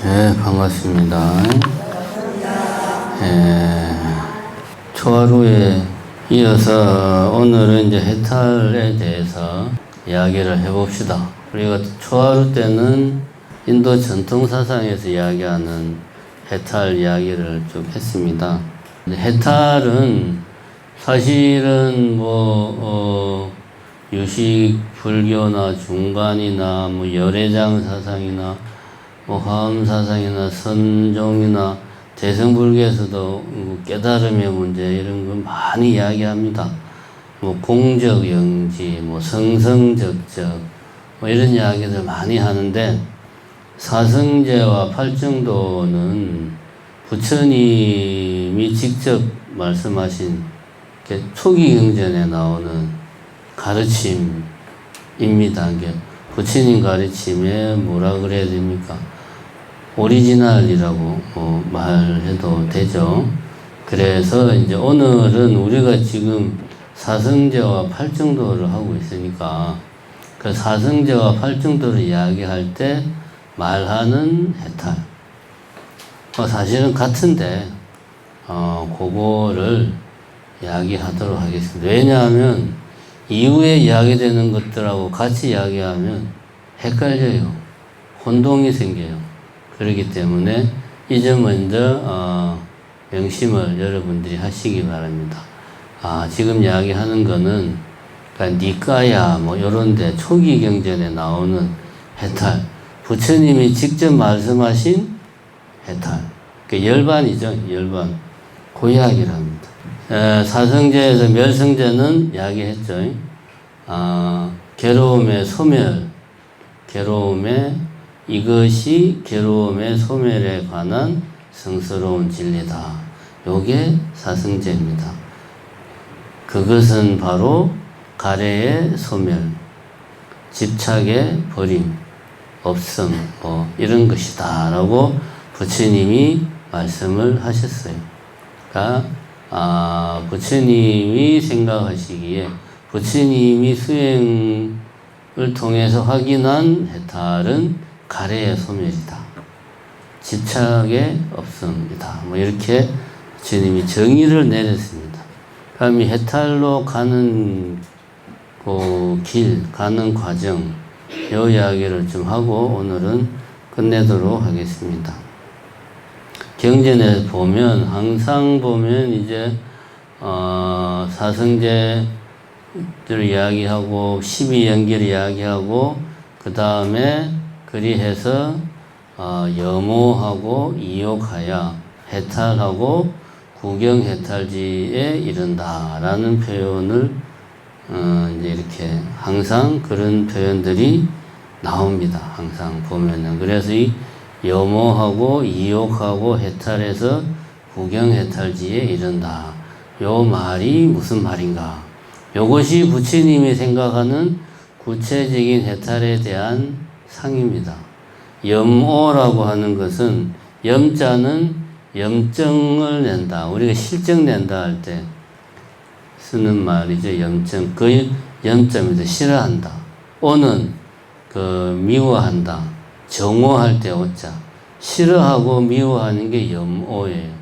네, 반갑습니다. 초하루에 이어서 오늘은 이제 해탈에 대해서 이야기를 해봅시다. 우리가 초하루 때는 인도 전통 사상에서 이야기하는 해탈 이야기를 쭉 했습니다. 해탈은 사실은 유식 불교나 중간이나 열애장 사상이나 화엄 사상이나 선종이나 대승불교에서도 깨달음의 문제 이런 걸 많이 이야기합니다. 공적영지, 성성적적 이런 이야기들 많이 하는데 사성제와 팔정도는 부처님이 직접 말씀하신 초기 경전에 나오는 가르침입니다. 부처님 가르침에 뭐라 그래야 됩니까? 오리지널이라고 말해도 되죠. 그래서 이제 오늘은 우리가 지금 사성제와 팔정도를 하고 있으니까 그 사성제와 팔정도를 이야기할 때 말하는 해탈. 사실은 같은데, 그거를 이야기하도록 하겠습니다. 왜냐하면 이후에 이야기되는 것들하고 같이 이야기하면 헷갈려요. 혼동이 생겨요. 그렇기 때문에 이 점 먼저 명심을 여러분들이 하시기 바랍니다. 지금 이야기하는 거는 니까야 이런 데 초기 경전에 나오는 해탈, 부처님이 직접 말씀하신 해탈, 열반이죠. 열반. 그 이야기를 합니다. 사성제에서 멸성제는 이야기했죠. 괴로움의 소멸, 이것이 괴로움의 소멸에 관한 성스러운 진리다. 요게 사성제입니다. 그것은 바로 가래의 소멸, 집착의 버림, 없음, 이런 것이다. 라고 부처님이 말씀을 하셨어요. 그러니까, 부처님이 생각하시기에 부처님이 수행을 통해서 확인한 해탈은 가래의 소멸이다. 집착의 없음이다. 이렇게 부처님이 정의를 내렸습니다. 그럼 이 해탈로 가는 가는 과정, 이 이야기를 좀 하고 오늘은 끝내도록 하겠습니다. 경전에 보면, 항상 보면 이제, 사성제를 이야기하고, 12연기를 이야기하고, 그 다음에 그리해서, 염호하고 이욕하여 해탈하고 구경해탈지에 이른다라는 표현을, 이제 이렇게 항상 그런 표현들이 나옵니다. 항상 보면은. 그래서 이 염호하고 이욕하고 해탈해서 구경해탈지에 이른다. 요 말이 무슨 말인가? 요것이 부처님이 생각하는 구체적인 해탈에 대한 상입니다. 염오라고 하는 것은 염자는 염증을 낸다. 우리가 실증 낸다 할 때 쓰는 말이죠. 염증. 그 염자입니다. 싫어한다. 오는 미워한다. 정오할 때 오자. 싫어하고 미워하는 게 염오예요.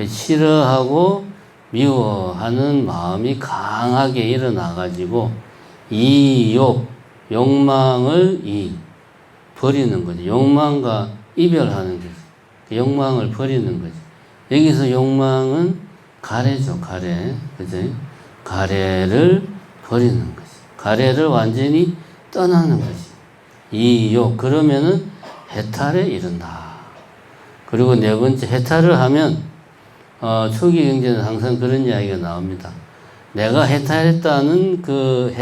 싫어하고 미워하는 마음이 강하게 일어나가지고 욕망을 버리는 거죠. 욕망과 이별하는 거죠. 욕망을 버리는 거죠. 여기서 욕망은 가래죠. 가래. 그죠? 가래를 버리는 거죠. 가래를 완전히 떠나는 거지. 그러면은 해탈에 이른다. 그리고 네 번째, 해탈을 하면, 초기 경전은 항상 그런 이야기가 나옵니다. 내가 해탈했다는 그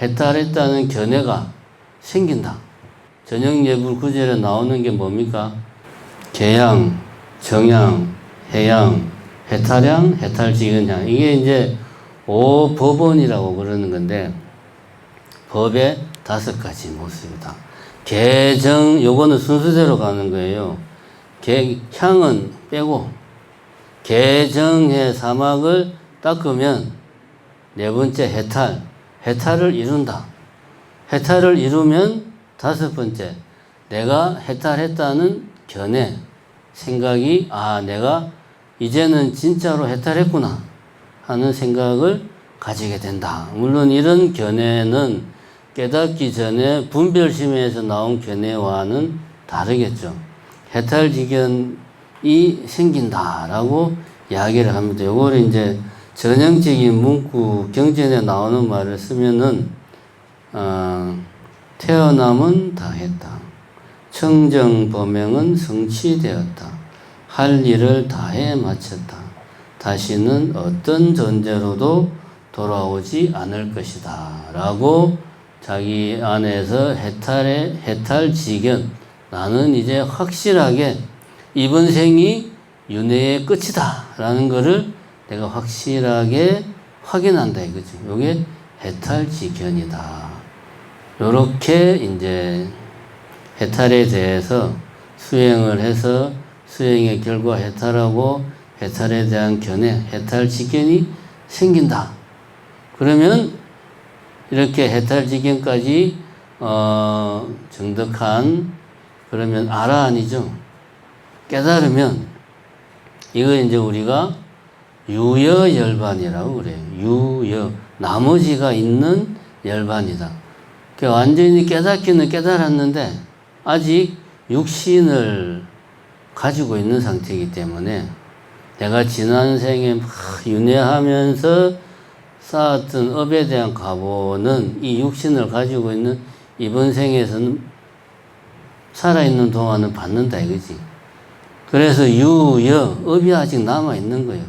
해탈했다는 견해가 생긴다. 전형예불 구절에 나오는 게 뭡니까? 개양, 정양, 해양, 해탈양, 해탈지근양. 이게 이제 5법원이라고 그러는 건데, 법의 5가지 모습이다. 개정, 요거는 순서대로 가는 거예요. 향은 빼고, 개정의 사막을 닦으면, 네 번째 해탈을 이룬다. 해탈을 이루면 5번째, 내가 해탈했다는 견해, 생각이 내가 이제는 진짜로 해탈했구나 하는 생각을 가지게 된다. 물론 이런 견해는 깨닫기 전에 분별심에서 나온 견해와는 다르겠죠. 해탈지견이 생긴다라고 이야기를 합니다. 요거를 이제 전형적인 문구 경전에 나오는 말을 쓰면은 태어남은 다했다. 청정범행은 성취되었다. 할 일을 다해 마쳤다. 다시는 어떤 존재로도 돌아오지 않을 것이다. 라고 자기 안에서 해탈지견, 나는 이제 확실하게 이번 생이 윤회의 끝이다. 라는 거를 내가 확실하게 확인한다. 이거죠. 요게 해탈지견이다. 요렇게 이제 해탈에 대해서 수행을 해서 수행의 결과 해탈하고 해탈에 대한 견해, 해탈지견이 생긴다. 그러면 이렇게 해탈지견까지 정득한 그러면 아라한이죠. 깨달으면 이거 이제 우리가 유여열반이라고 그래요. 유여, 나머지가 있는 열반이다. 그러니까 완전히 깨닫기는 깨달았는데 아직 육신을 가지고 있는 상태이기 때문에 내가 지난 생에 막 윤회하면서 쌓았던 업에 대한 가보는 이 육신을 가지고 있는 이번 생에서는 살아있는 동안은 받는다 이거지. 그래서 유여, 업이 아직 남아있는 거예요.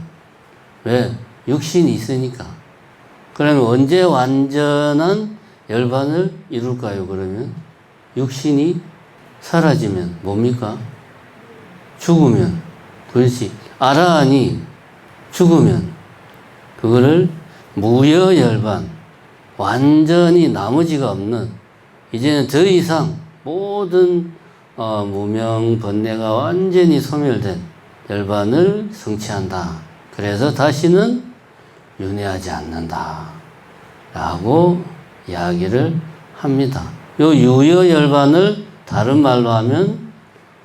왜? 육신이 있으니까. 그러면 언제 완전한 열반을 이룰까요? 그러면 육신이 사라지면 뭡니까? 죽으면. 그렇지. 아라한이 죽으면 그거를 무여열반, 완전히 나머지가 없는, 이제는 더 이상 모든 무명 번뇌가 완전히 소멸된 열반을 성취한다. 그래서 다시는 윤회하지 않는다 라고 이야기를 합니다. 요 유여열반을 다른 말로 하면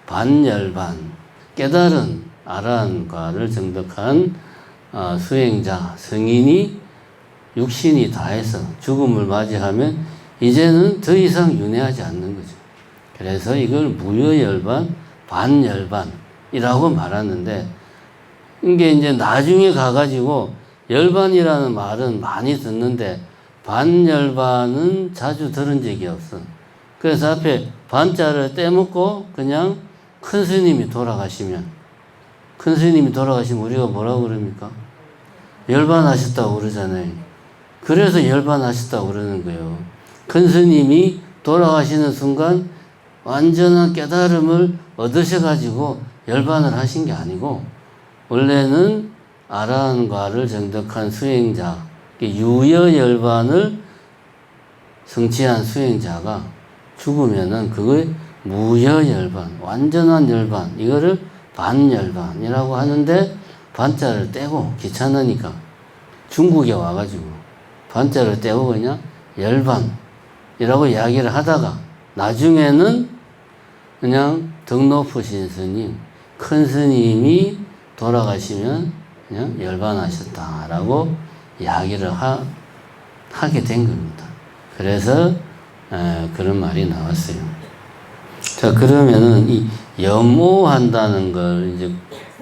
반열반, 깨달은 아라한과를 정득한 수행자, 성인이 육신이 다해서 죽음을 맞이하면 이제는 더 이상 윤회하지 않는 거죠. 그래서 이걸 무여열반, 반열반이라고 말하는데, 이게 이제 나중에 가가지고 열반이라는 말은 많이 듣는데 반열반은 자주 들은 적이 없어. 그래서 앞에 반자를 떼먹고 그냥 큰 스님이 돌아가시면 우리가 뭐라고 그럽니까? 열반하셨다고 그러잖아요. 그래서 열반하셨다고 그러는 거예요. 큰 스님이 돌아가시는 순간 완전한 깨달음을 얻으셔가지고 열반을 하신 게 아니고, 원래는 아라한과를 정득한 수행자, 유여열반을 성취한 수행자가 죽으면은 그걸 무여열반, 완전한 열반, 이거를 반열반이라고 하는데, 반자를 떼고 귀찮으니까 중국에 와가지고 반자를 떼고 그냥 열반이라고 이야기를 하다가 나중에는 그냥 덕 높으신 스님, 큰 스님이 돌아가시면 그냥 열반하셨다라고 이야기를 하게 된 겁니다. 그래서 그런 말이 나왔어요. 자, 그러면은 이 염오한다는 걸 이제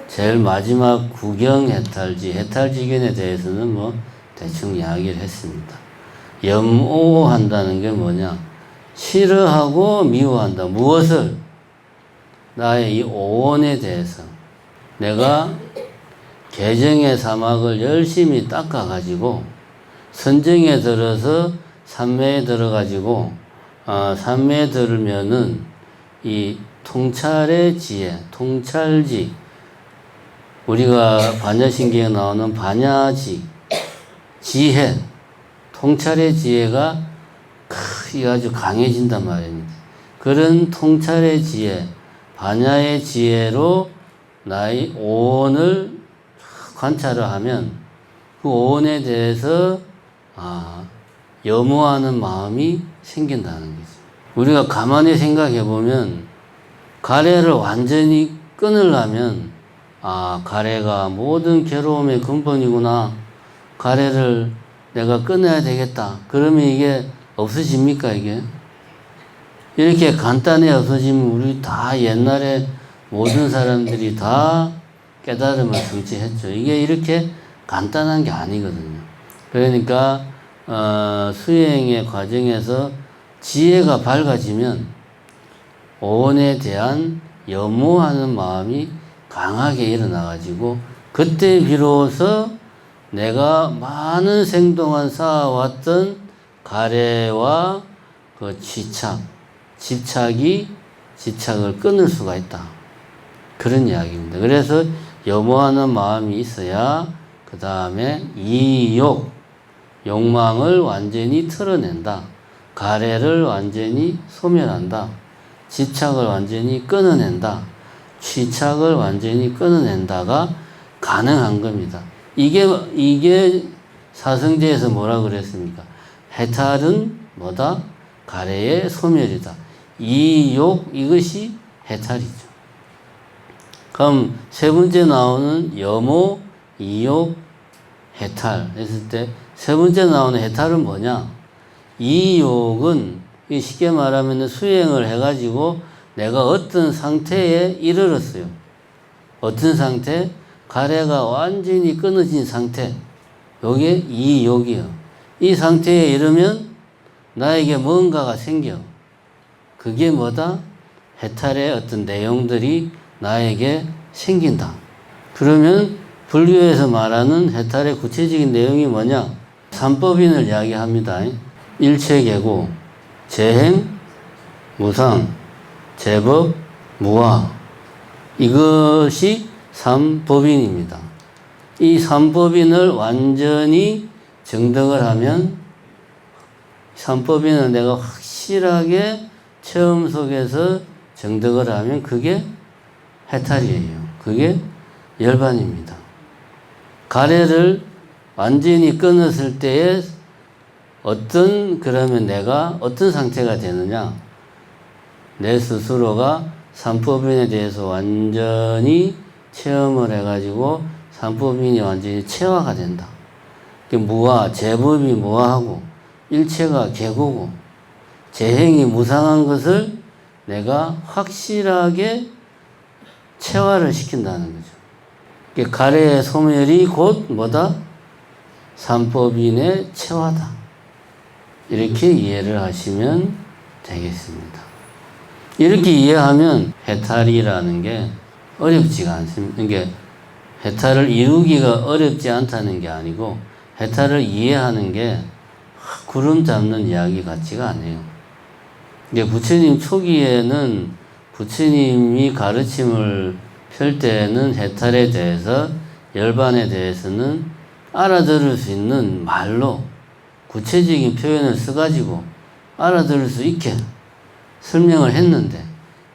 제일 마지막 해탈지견에 대해서는 뭐 대충 이야기를 했습니다. 염오한다는 게 뭐냐? 싫어하고 미워한다. 무엇을? 나의 이 오원에 대해서. 내가 개정의 사막을 열심히 닦아가지고 선정에 들어서 삼매에 들어가지고 삼매에 들으면은 이 통찰의 지혜, 통찰지, 우리가 반야신경에 나오는 반야지, 지혜, 통찰의 지혜가 아주 강해진단 말입니다. 그런 통찰의 지혜, 반야의 지혜로 나의 오온을 관찰을 하면 그 오온에 대해서 염호하는 마음이 생긴다는 거죠. 우리가 가만히 생각해 보면 가래를 완전히 끊으려면 가래가 모든 괴로움의 근본이구나. 가래를 내가 끊어야 되겠다. 그러면 이게 없어집니까, 이게? 이렇게 간단히 없어지면 우리 다 옛날에 모든 사람들이 다 깨달음을 성취했죠. 이게 이렇게 간단한 게 아니거든요. 그러니까 수행의 과정에서 지혜가 밝아지면 오온에 대한 염오하는 마음이 강하게 일어나가지고 그때 비로소 내가 많은 생동안 쌓아왔던 가래와 그 집착을 끊을 수가 있다. 그런 이야기입니다. 그래서 염오하는 마음이 있어야 그 다음에 욕망을 완전히 털어낸다. 가래를 완전히 소멸한다. 집착을 완전히 끊어낸다. 취착을 완전히 끊어낸다가 가능한 겁니다. 이게 사성제에서 뭐라 그랬습니까? 해탈은 뭐다? 가래의 소멸이다. 이것이 해탈이죠. 그럼 세 번째 나오는 염오, 이욕, 해탈 했을 때 세 번째 나오는 해탈은 뭐냐? 이욕은 쉽게 말하면 수행을 해가지고 내가 어떤 상태에 이르렀어요. 어떤 상태? 가래가 완전히 끊어진 상태. 요게 이욕이요. 이 상태에 이르면 나에게 뭔가가 생겨. 그게 뭐다? 해탈의 어떤 내용들이 나에게 생긴다. 그러면 불교에서 말하는 해탈의 구체적인 내용이 뭐냐? 삼법인을 이야기합니다. 일체계고, 재행, 무상, 제법, 무아. 이것이 삼법인입니다. 이 삼법인을 완전히 정득을 하면 삼법인을 내가 확실하게 체험 속에서 정득을 하면 그게 해탈이에요. 그게 열반입니다. 가래를 완전히 끊었을 때에 그러면 내가 어떤 상태가 되느냐? 내 스스로가 삼법인에 대해서 완전히 체험을 해가지고 삼법인이 완전히 체화가 된다. 무아, 제법이 무아하고 일체가 개고고 재행이 무상한 것을 내가 확실하게 체화를 시킨다는 거죠. 가래의 소멸이 곧 뭐다? 삼법인의 체화다. 이렇게 이해를 하시면 되겠습니다. 이렇게 이해하면 해탈이라는 게 어렵지가 않습니다. 이게 해탈을 이루기가 어렵지 않다는 게 아니고 해탈을 이해하는 게 구름 잡는 이야기 같지가 않아요. 이게 부처님 초기에는 부처님이 가르침을 펼 때는 해탈에 대해서 열반에 대해서는 알아들을 수 있는 말로 구체적인 표현을 써가지고 알아들을 수 있게 설명을 했는데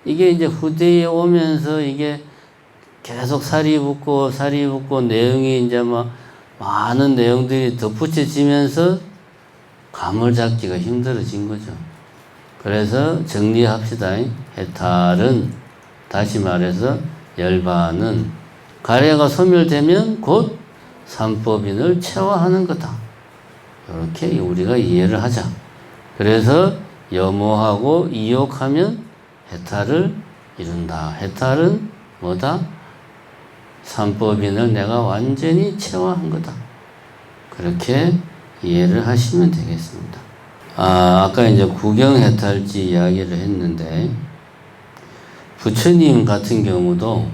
이게 이제 후대에 오면서 이게 계속 살이 붙고 내용이 이제 막 많은 내용들이 덧붙여지면서 감을 잡기가 힘들어진 거죠. 그래서 정리합시다. 해탈은 다시 말해서 열반은 가래가 소멸되면 곧 삼법인을 체화하는 거다. 이렇게 우리가 이해를 하자. 그래서 염오하고 이욕하면 해탈을 이룬다. 해탈은 뭐다? 삼법인을 내가 완전히 체화한 거다. 그렇게 이해를 하시면 되겠습니다. 아까 이제 구경해탈지 이야기를 했는데, 부처님 같은 경우도,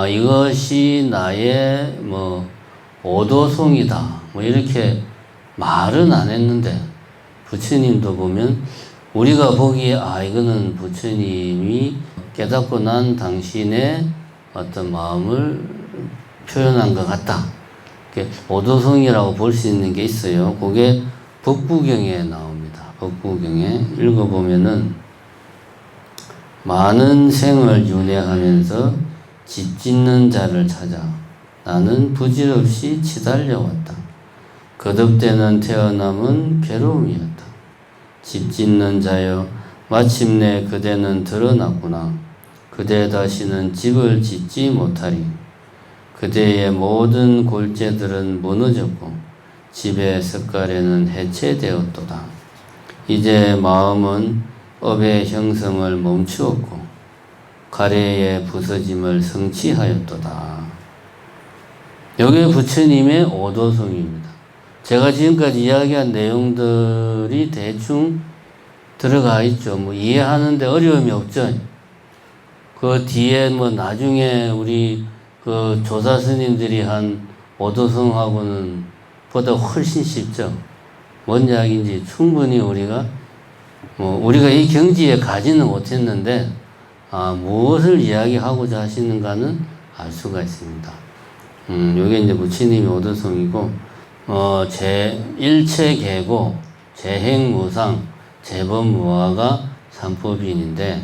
이것이 나의 오도송이다. 이렇게 말은 안 했는데, 부처님도 보면, 우리가 보기에, 이거는 부처님이 깨닫고 난 당신의 어떤 마음을 표현한 것 같다. 오도송이라고 볼 수 있는 게 있어요. 그게 법구경에 나옵니다. 법구경에 읽어보면은 많은 생을 윤회하면서 집 짓는 자를 찾아 나는 부질없이 치달려왔다. 거듭되는 태어남은 괴로움이었다. 집 짓는 자여 마침내 그대는 드러났구나. 그대 다시는 집을 짓지 못하리. 그대의 모든 골재들은 무너졌고 집의 석가래는 해체되었도다. 이제 마음은 업의 형성을 멈추었고 가래의 부서짐을 성취하였도다. 여기 부처님의 오도성입니다. 제가 지금까지 이야기한 내용들이 대충 들어가 있죠. 뭐 이해하는데 어려움이 없죠. 그 뒤에 뭐 나중에 우리 그 조사 스님들이 한 오도성하고는 보다 훨씬 쉽죠. 뭔 이야기인지 충분히 우리가 이 경지에 가지는 못했는데 무엇을 이야기하고자 하시는가는 알 수가 있습니다. 요게 이제 부처님의 오도성이고 일체계고 재행무상 재범무화가 삼법인인데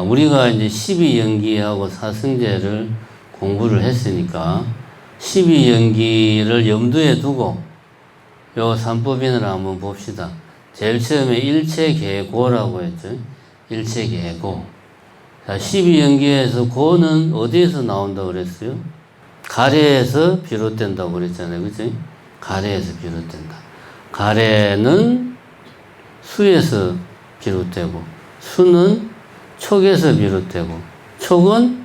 우리가 이제 12연기하고 사승제를 공부를 했으니까 12연기를 염두에 두고 요 삼법인을 한번 봅시다. 제일 처음에 일체계고라고 했죠. 일체계고. 자, 12연기에서 고는 어디에서 나온다고 그랬어요? 가래에서 비롯된다고 그랬잖아요. 그치? 가래에서 비롯된다. 가래는 수에서 비롯되고, 수는 촉에서 비롯되고, 촉은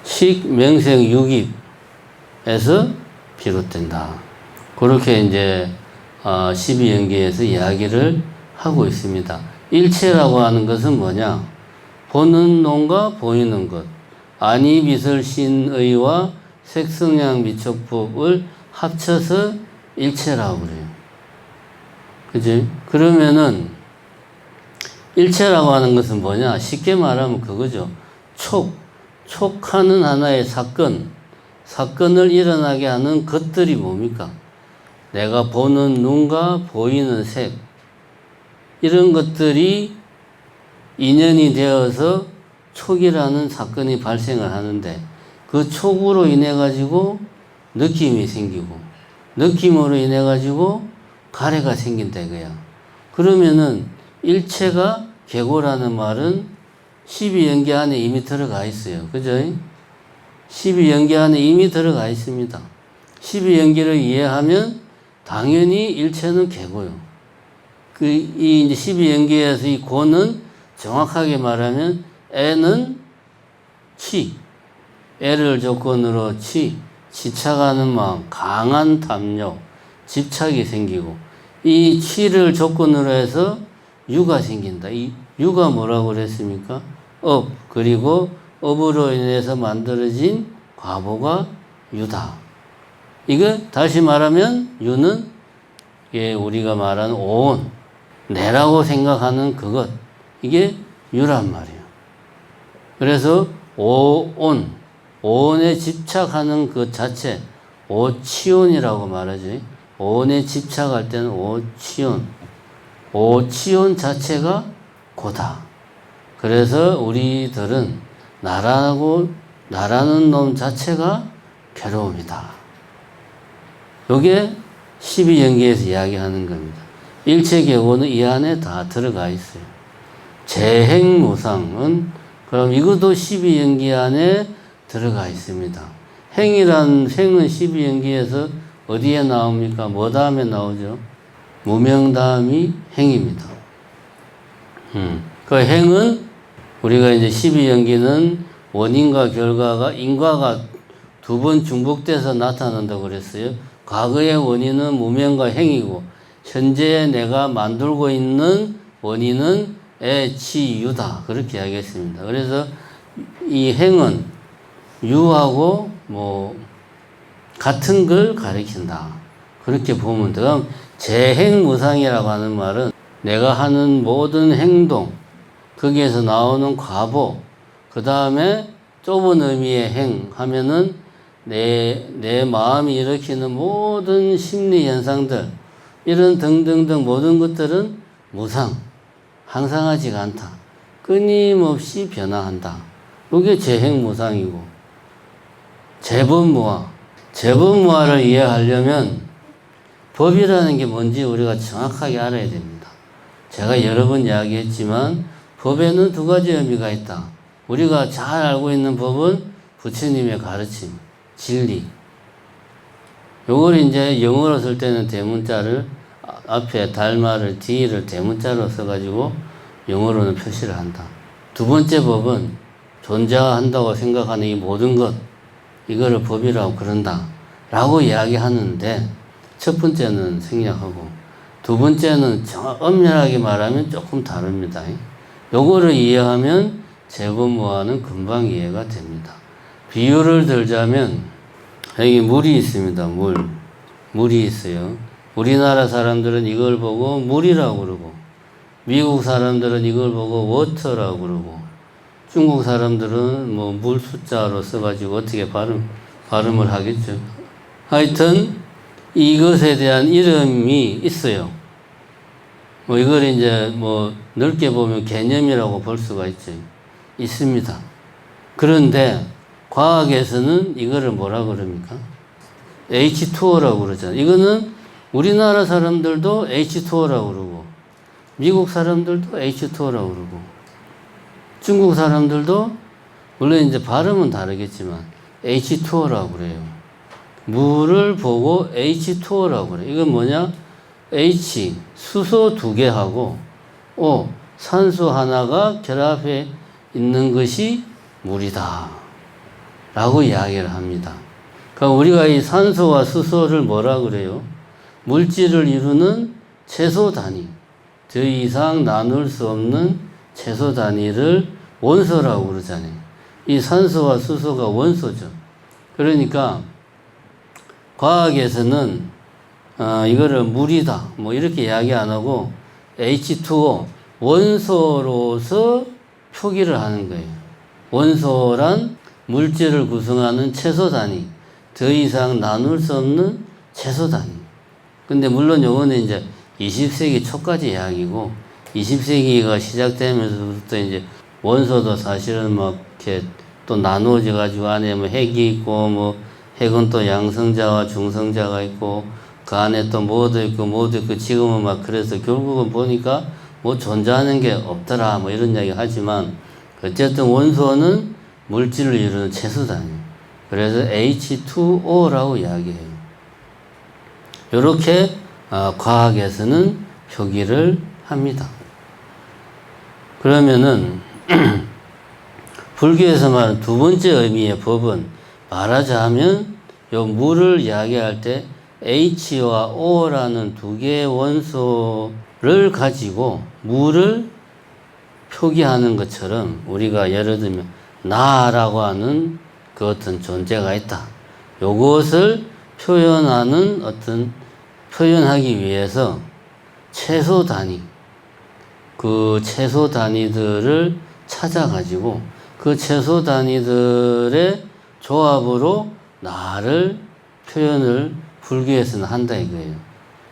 식, 명생, 유깁에서 비롯된다. 그렇게 이제 12연기에서 이야기를 하고 있습니다. 일체라고 하는 것은 뭐냐? 보는 놈과 보이는 것, 안이비설신의와 색성양 미촉법을 합쳐서 일체라고 그래요. 그지? 그러면은 일체라고 하는 것은 뭐냐? 쉽게 말하면 그거죠. 촉하는 하나의 사건을 일어나게 하는 것들이 뭡니까? 내가 보는 눈과 보이는 색, 이런 것들이 인연이 되어서 촉이라는 사건이 발생을 하는데 그 촉으로 인해 가지고 느낌이 생기고 느낌으로 인해 가지고 가래가 생긴다 이거야. 그러면은 일체가 계고라는 말은 12연기 안에 이미 들어가 있어요. 그죠? 12연기 안에 이미 들어가 있습니다. 12연기를 이해하면 당연히 일체는 계고요. 이 이제 12연기에서 이 고는 정확하게 말하면 애는 애를 조건으로 지착하는 마음, 강한 탐욕, 집착이 생기고 이 치를 조건으로 해서 유가 생긴다. 이 유가 뭐라고 그랬습니까? 업, 그리고 업으로 인해서 만들어진 과보가 유다. 이거 다시 말하면 유는 우리가 말하는 오온, 내라고 생각하는 그것, 이게 유란 말이에요. 그래서 오온에 집착하는 그 자체, 오치온이라고 말하지. 오온에 집착할 때는 오치온 자체가 고다. 그래서 우리들은 나라는 놈 자체가 괴로움이다. 요게 12연기에서 이야기하는 겁니다. 일체계고는 이 안에 다 들어가 있어요. 재행무상은 그럼 이것도 12연기 안에 들어가 있습니다. 행은 12연기에서 어디에 나옵니까? 뭐 다음에 나오죠? 무명 다음이 행입니다. 그 행은 우리가 이제 12연기는 원인과 결과가 인과가 두 번 중복돼서 나타난다고 그랬어요. 과거의 원인은 무명과 행이고 현재 내가 만들고 있는 원인은 애치유다. 그렇게 이야기했습니다. 그래서 이 행은 유하고 같은 걸 가리킨다. 그렇게 보면 돼. 그럼 재행무상이라고 하는 말은 내가 하는 모든 행동, 거기에서 나오는 과보, 그 다음에 좁은 의미의 행 하면은 내 마음이 일으키는 모든 심리 현상들, 이런 등등등 모든 것들은 무상, 항상하지가 않다. 끊임없이 변화한다. 이게 재행무상이고, 재범무화를 이해하려면 법이라는 게 뭔지 우리가 정확하게 알아야 됩니다. 제가 여러 번 이야기했지만 법에는 두 가지 의미가 있다. 우리가 잘 알고 있는 법은 부처님의 가르침, 진리. 요걸 이제 영어로 쓸 때는 대문자를 앞에 달마를 D를 대문자로 써가지고 영어로는 표시를 한다. 두 번째 법은 존재한다고 생각하는 이 모든 것, 이거를 법이라고 그런다 라고 이야기하는데, 첫 번째는 생략하고 두 번째는 엄연하게 말하면 조금 다릅니다. 요거를 이해하면 재법무화는 금방 이해가 됩니다. 비유를 들자면 여기 물이 있습니다. 물이 있어요. 우리나라 사람들은 이걸 보고 물이라고 그러고, 미국 사람들은 이걸 보고 워터라고 그러고, 중국 사람들은 뭐 물 숫자로 써가지고 어떻게 발음을 하겠죠. 하여튼 이것에 대한 이름이 있어요. 뭐 이걸 이제 뭐 넓게 보면 개념이라고 볼 수가 있습니다. 그런데 과학에서는 이거를 뭐라 그럽니까? H2O라고 그러잖아요. 이거는 우리나라 사람들도 H2O라고 그러고, 미국 사람들도 H2O라고 그러고, 중국 사람들도 물론 이제 발음은 다르겠지만 H2O라고 그래요. 물을 보고 H2O라고 그래요. 이건 뭐냐? H, 수소 2개하고 O, 산소 하나가 결합해 있는 것이 물이다 라고 이야기를 합니다. 그러니까 우리가 이 산소와 수소를 뭐라 그래요? 물질을 이루는 최소 단위, 더 이상 나눌 수 없는 최소 단위를 원소라고 그러잖아요. 이 산소와 수소가 원소죠. 그러니까 과학에서는 이거를 물이다 뭐 이렇게 이야기 안 하고 H2O 원소로서 표기를 하는 거예요. 원소란 물질을 구성하는 최소 단위, 더 이상 나눌 수 없는 최소 단위. 근데 물론 요거는 이제 20세기 초까지 이야기고, 20세기가 시작되면서부터 이제 원소도 사실은 막 이렇게 또 나누어져 가지고 안에 뭐 핵이 있고, 뭐 핵은 또 양성자와 중성자가 있고, 그 안에 또 뭐도 있고 지금은 막 그래서 결국은 보니까 뭐 존재하는 게 없더라 뭐 이런 이야기 하지만, 어쨌든 원소는 물질을 이루는 최소 단위. 그래서 H2O라고 이야기해요. 이렇게 과학에서는 표기를 합니다. 그러면은 불교에서 말하는 두 번째 의미의 법은 말하자면 요 물을 이야기할 때 H와 O라는 두 개의 원소를 가지고 물을 표기하는 것처럼 우리가 예를 들면 나라고 하는 그 어떤 존재가 있다. 요것을 표현하기 위해서 최소 단위, 그 최소 단위들을 찾아가지고 그 최소 단위들의 조합으로 나를 표현을 불교에서는 한다 이거예요.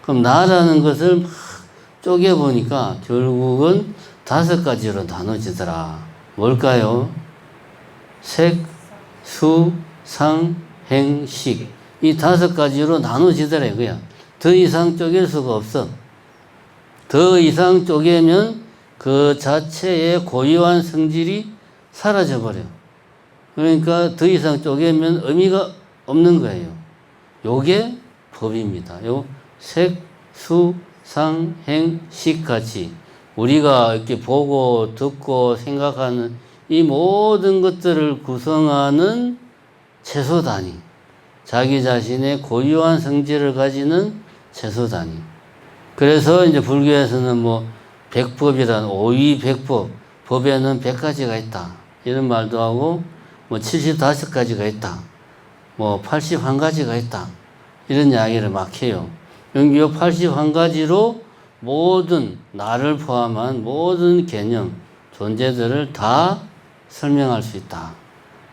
그럼 나라는 것을 막 쪼개보니까 결국은 5가지로 나눠지더라. 뭘까요? 색, 수, 상, 행, 식. 이 5가지로 나눠지더라 이거야. 더 이상 쪼갤 수가 없어. 더 이상 쪼개면 그 자체의 고유한 성질이 사라져버려. 그러니까 더 이상 쪼개면 의미가 없는 거예요. 요게 법입니다. 요 색, 수, 상, 행, 식 같이 우리가 이렇게 보고 듣고 생각하는 이 모든 것들을 구성하는 최소 단위, 자기 자신의 고유한 성질을 가지는 최소 단위. 그래서 이제 불교에서는 뭐 백법이란 오위백법, 법에는 100가지가 있다 이런 말도 하고, 뭐 75가지가 있다, 뭐 81가지가 있다 이런 이야기를 막 해요. 여기 81가지로 모든 나를 포함한 모든 개념, 존재들을 다 설명할 수 있다.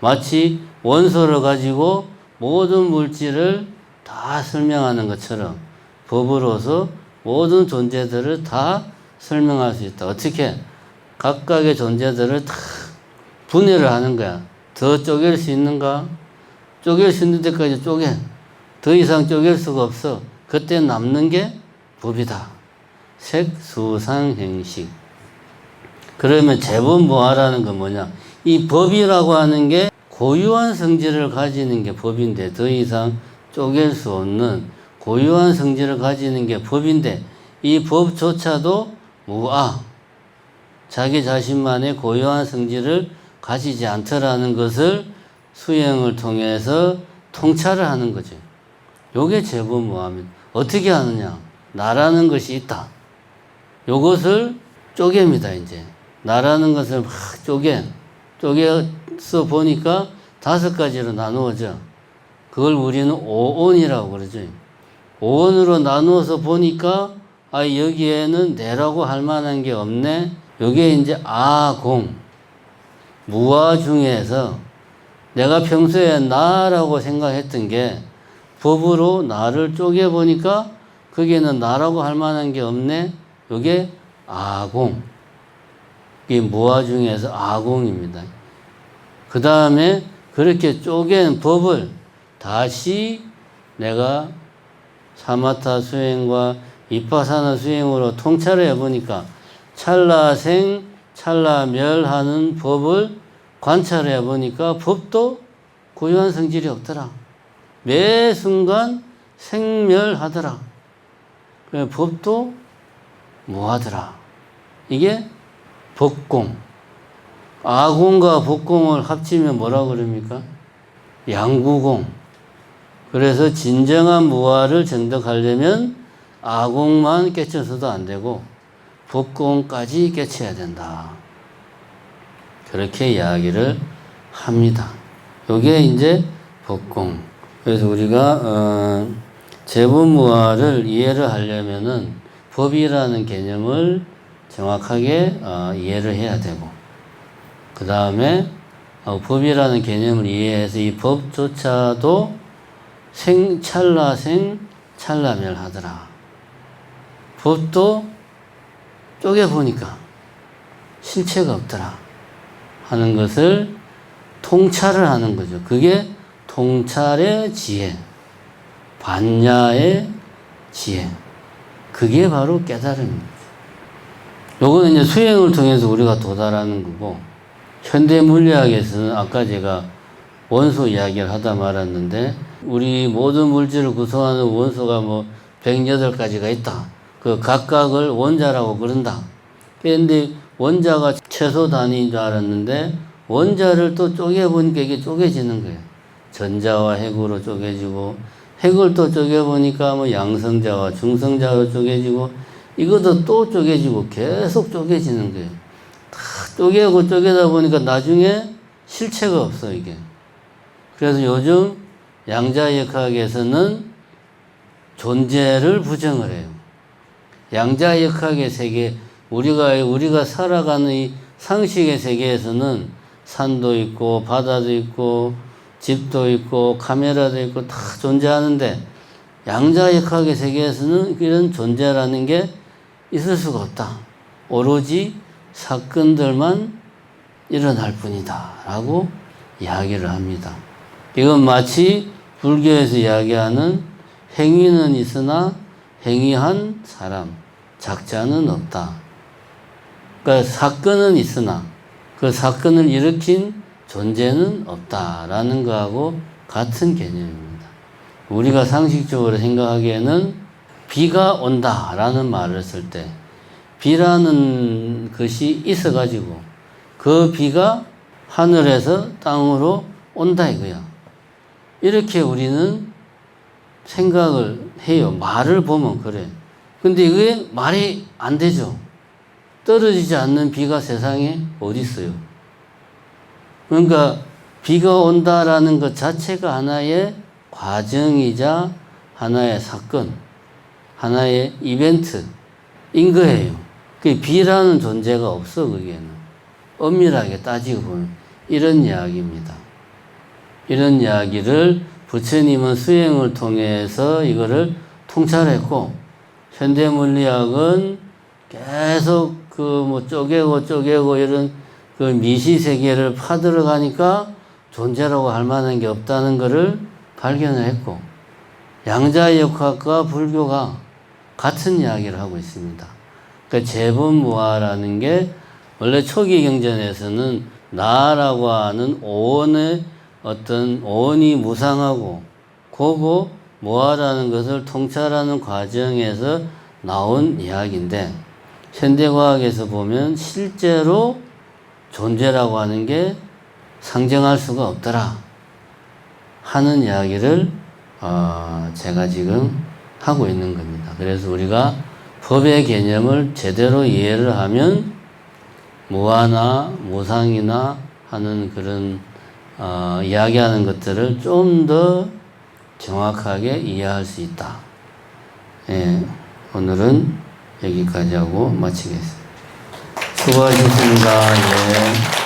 마치 원소를 가지고 모든 물질을 다 설명하는 것처럼 법으로서 모든 존재들을 다 설명할 수 있다. 어떻게? 각각의 존재들을 다 분해를 하는 거야. 더 쪼갤 수 있는가? 쪼갤 수 있는 데까지 쪼개. 더 이상 쪼갤 수가 없어. 그때 남는 게 법이다. 색수상행식. 그러면 재본무화라는 건 뭐냐? 이 법이라고 하는 게 고유한 성질을 가지는 게 법인데, 더 이상 쪼갤 수 없는 고유한 성질을 가지는 게 법인데, 이 법조차도 무아, 자기 자신만의 고유한 성질을 가지지 않더라는 것을 수행을 통해서 통찰을 하는 거죠. 요게 재본무화입니다. 어떻게 하느냐? 나라는 것이 있다. 요것을 쪼갭니다, 이제. 나라는 것을 막 쪼개서 보니까 5가지로 나누어져. 그걸 우리는 오온이라고 그러죠. 오온으로 나누어서 보니까, 아, 여기에는 내라고 할 만한 게 없네. 요게 이제 아공. 무아 중에서 내가 평소에 나라고 생각했던 게 법으로 나를 쪼개보니까 거기에는 나라고 할 만한 게 없네. 요게 아공. 이 무아 중에서 아공입니다. 그 다음에 그렇게 쪼갠 법을 다시 내가 사마타 수행과 이파사나 수행으로 통찰을 해보니까 찰나생, 찰나멸하는 법을 관찰해 보니까 법도 고유한 성질이 없더라. 매 순간 생멸하더라. 법도 무하더라. 이게 법공. 아공과 법공을 합치면 뭐라고 그럽니까? 양구공. 그래서 진정한 무아를 정득하려면 아공만 깨쳐서도 안 되고 법공까지 깨쳐야 된다. 그렇게 이야기를 합니다. 요게 이제 법공. 그래서 우리가 재본무아를 이해를 하려면은 법이라는 개념을 정확하게 이해를 해야 되고, 그 다음에 법이라는 개념을 이해해서 이 법조차도 찰나생, 찰나멸하더라. 법도 쪼개보니까 실체가 없더라 하는 것을 통찰을 하는 거죠. 그게 통찰의 지혜, 반야의 지혜. 그게 바로 깨달음입니다. 요거는 이제 수행을 통해서 우리가 도달하는 거고, 현대 물리학에서는 아까 제가 원소 이야기를 하다 말았는데, 우리 모든 물질을 구성하는 원소가 뭐 108가지가 있다. 그 각각을 원자라고 그런다. 그런데 원자가 최소 단위인 줄 알았는데 원자를 또 쪼개보니까 이게 쪼개지는 거예요. 전자와 핵으로 쪼개지고, 핵을 또 쪼개보니까 뭐 양성자와 중성자로 쪼개지고, 이것도 또 쪼개지고 계속 쪼개지는 거예요. 다 쪼개고 쪼개다 보니까 나중에 실체가 없어, 이게. 그래서 요즘 양자역학에서는 존재를 부정을 해요. 양자역학의 세계, 우리가 살아가는 이 상식의 세계에서는 산도 있고 바다도 있고 집도 있고 카메라도 있고 다 존재하는데, 양자역학의 세계에서는 이런 존재라는 게 있을 수가 없다. 오로지 사건들만 일어날 뿐이다 라고 이야기를 합니다. 이건 마치 불교에서 이야기하는 행위는 있으나 행위한 사람, 작자는 없다. 그러니까 사건은 있으나 그 사건을 일으킨 존재는 없다라는 거하고 같은 개념입니다. 우리가 상식적으로 생각하기에는 비가 온다라는 말을 쓸 때 비라는 것이 있어가지고 그 비가 하늘에서 땅으로 온다 이거야. 이렇게 우리는 생각을 해요. 말을 보면 그래. 근데 이게 말이 안 되죠. 떨어지지 않는 비가 세상에 어디 있어요. 그러니까 비가 온다라는 것 자체가 하나의 과정이자 하나의 사건, 하나의 이벤트인 거예요. 그 비라는 존재가 없어, 거기에는. 엄밀하게 따지고 보면 이런 이야기입니다. 이런 이야기를 부처님은 수행을 통해서 이거를 통찰했고, 현대물리학은 계속 쪼개고 이런 그 미시세계를 파들어가니까 존재라고 할 만한 게 없다는 것을 발견을 했고, 양자역학과 불교가 같은 이야기를 하고 있습니다. 그러니까 재본무화라는 게 원래 초기 경전에서는 나라고 하는 오원의 어떤 오원이 무상하고 고고 무화라는 것을 통찰하는 과정에서 나온 이야기인데 현대과학에서 보면 실제로 존재라고 하는 게 상정할 수가 없더라 하는 이야기를 제가 지금 하고 있는 겁니다. 그래서 우리가 법의 개념을 제대로 이해를 하면 무화나 무상이나 하는 그런 이야기하는 것들을 좀 더 정확하게 이해할 수 있다. 예, 오늘은 여기까지 하고 마치겠습니다. 수고하셨습니다. 예.